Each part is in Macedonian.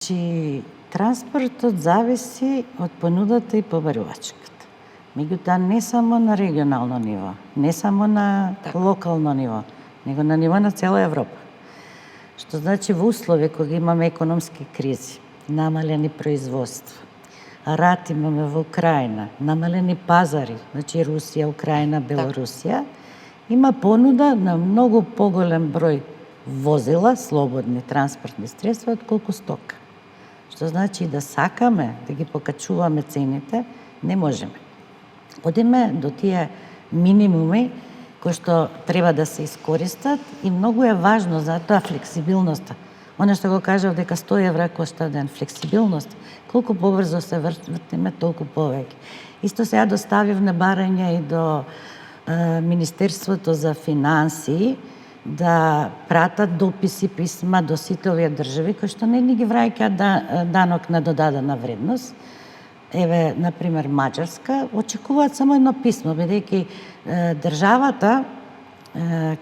Значи, транспортот зависи од понудата и побарувачката. Меѓутоа, не само на регионално ниво, не само на локално ниво, него на ниво на цела Европа. Што значи во услови кога имаме економски кризи, намалени производства, рат имаме во Украина, намалени пазари, значи Русија, Украина, Белорусија, има понуда на многу поголем број возила, слободни транспортни средства, отколку стока. Што значи да сакаме да ги покачуваме цените, не можеме. Одиме до тие минимуми кои што треба да се искористат и многу е важно за тоа флексибилноста. Оно што го кажав дека 100 евра кошта ден, флексибилност. Колку побрзо се вртиме, толку повеќе. Исто сега доставивме барање и до Министерството за финансии да пратат дописи, писма до сите овие држави кои што не ни ги враќаат данок на додадена вредност. Еве, например, Маđarска очекуваат само едно писмо, бидејќи државата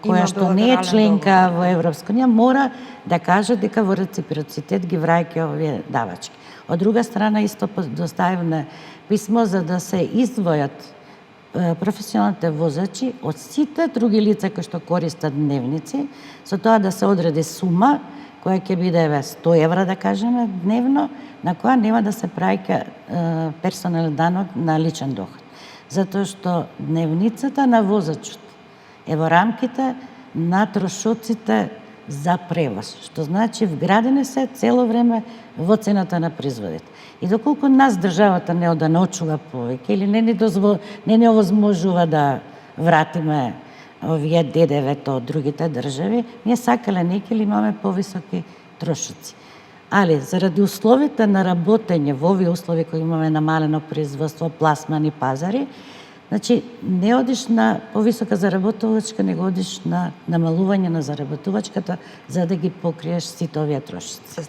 која што не е членка во Европска унија мора да каже дека во реципроцитет ги враќа овие давачки. Од друга страна исто доставивме писмо за да се издвојат професионалните возачи од сите други лица кои што користат дневници, со тоа да се одреди сума која ќе биде 100 евра, да кажеме, дневно, на која нема да се праќа персонален данок на личен доход. Затоа што дневницата на возачот е во рамките на трошоците за превоз, што значи вградени се цело време во цената на производите. И доколку нас државата не оданочува повеќе или не ни овозможува да вратиме овие ДДВ-то од другите држави, ние сакале некели имаме повисоки трошоци. Али заради условите на работење во овие услови кои имаме намалено производство, пласмани, пазари, значи не одиш на повисока заработувачка, него одиш на намалување на заработувачката за да ги покриеш сите овие трошоци.